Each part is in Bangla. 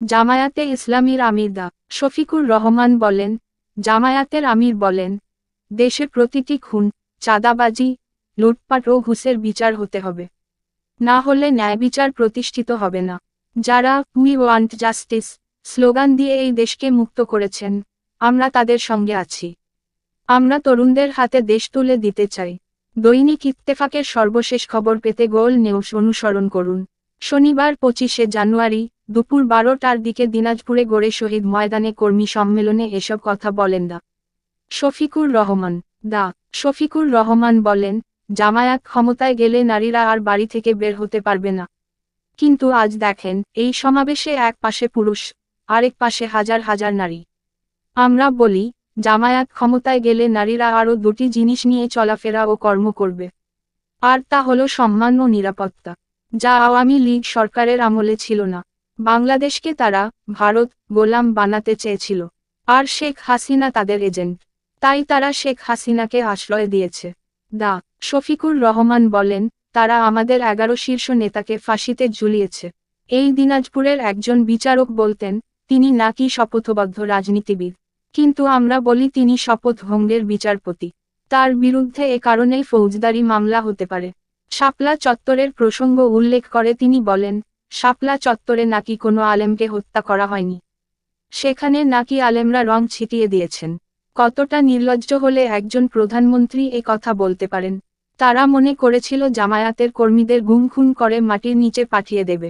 জামায়াতে ইসলামীর আমির ডা শফিকুর রহমান বলেন, জামায়াতের আমির বলেন, দেশে প্রতিটি খুন, চাঁদাবাজি, লুটপাট ও ঘুষের বিচার হতে হবে। না হলে ন্যায় বিচার প্রতিষ্ঠিত হবে না। যারা উই ওয়ান্ট জাস্টিস স্লোগান দিয়ে এই দেশকে মুক্ত করেছেন, আমরা তাদের সঙ্গে আছি। আমরা তরুণদের হাতে দেশ তুলে দিতে চাই। দৈনিক ইত্তেফাকের সর্বশেষ খবর পেতে গোল নিউজ অনুসরণ করুন। শনিবার 25শে জানুয়ারি দুপুর 12টার দিকে দিনাজপুরে গড়ে শহীদ ময়দানে কর্মী সম্মেলনে এসব কথা বলেন ডা শফিকুর রহমান। ডা শফিকুর রহমান বলেন, জামায়াত ক্ষমতায় গেলে নারীরা আর বাড়ি থেকে বের হতে পারবে না। কিন্তু আজ দেখেন, এই সমাবেশে এক পাশে পুরুষ, আরেক পাশে হাজার হাজার নারী। আমরা বলি, জামায়াত ক্ষমতায় গেলে নারীরা আরও দুটি জিনিস নিয়ে চলাফেরা ও কর্ম করবে। আর তা হলো সম্মান ও নিরাপত্তা, যা আওয়ামী লীগ সরকারের আমলে ছিল না। বাংলাদেশকে তারা ভারত গোলাম বানাতে চেয়েছিল, আর শেখ হাসিনা তাদের এজেন্ট। তাই তারা শেখ হাসিনাকে আশ্রয় দিয়েছে। ডা শফিকুর রহমান বলেন, তারা আমাদের 11 শীর্ষ নেতাকে ফাঁসিতে ঝুলিয়েছে। এই দিনাজপুরের একজন বিচারক বলতেন, তিনি নাকি শপথবদ্ধ রাজনীতিবিদ, কিন্তু আমরা বলি তিনি শপথ ভঙ্গের বিচারপতি। তার বিরুদ্ধে এ কারণেই ফৌজদারি মামলা হতে পারে। শাপলা চত্বরের প্রসঙ্গ উল্লেখ করে তিনি বলেন, শাপলা চত্বরে নাকি কোনো আলেমকে হত্যা করা হয়নি। সেখানে নাকি আলেমরা রং ছিটিয়ে দিয়েছেন। কতটা নির্লজ্জ হলে একজন প্রধানমন্ত্রী এ কথা বলতে পারেন। তারা মনে করেছিল জামায়াতের কর্মীদের গুম খুন করে মাটির নিচে পাঠিয়ে দেবে।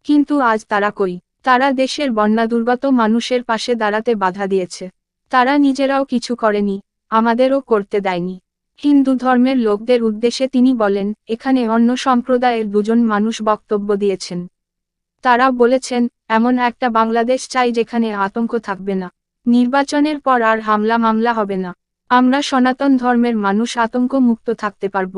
কিন্তু আজ তারা কই? তারা দেশের বন্যাদুর্গত মানুষের পাশে দাঁড়াতে বাধা দিয়েছে। তারা নিজেরাও কিছু করেনি, আমাদেরও করতে দেয়নি। হিন্দু ধর্মের লোকদের উদ্দেশ্যে তিনি বলেন, এখানে অন্য সম্প্রদায়ের দুজন মানুষ বক্তব্য দিয়েছেন। তারা বলেছেন, এমন একটা বাংলাদেশ চাই যেখানে আতঙ্ক থাকবে না, নির্বাচনের পর আর হামলা মামলা হবে না। আমরা সনাতন ধর্মের মানুষ আতঙ্ক মুক্ত থাকতে পারব।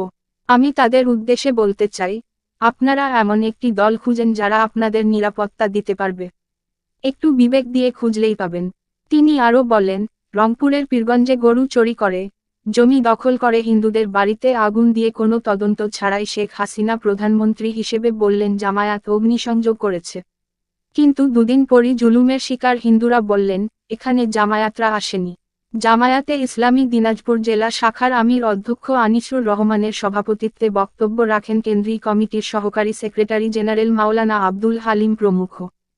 আমি তাদের উদ্দেশ্যে বলতে চাই, আপনারা এমন একটি দল খুঁজেন যারা আপনাদের নিরাপত্তা দিতে পারবে। একটু বিবেক দিয়ে খুঁজলেই পাবেন। তিনি আরও বলেন, রংপুরের পীরগঞ্জে গরু চুরি করে, জমি দখল করে হিন্দুদের বাড়িতে আগুন দিয়ে কোনো তদন্ত ছাড়াই শেখ হাসিনা প্রধানমন্ত্রী হিসেবে বললেন জামায়াত অগ্নিসংযোগ করেছে। কিন্তু দুদিন পরই জুলুমের শিকার হিন্দুরা বললেন, এখানে জামায়াতরা আসেনি। জামায়াতে ইসলামী দিনাজপুর জেলা শাখার আমির অধ্যক্ষ আনিসুর রহমানের সভাপতিত্বে বক্তব্য রাখেন কেন্দ্রীয় কমিটির সহকারী সেক্রেটারি জেনারেল মাওলানা আব্দুল হালিম প্রমুখ।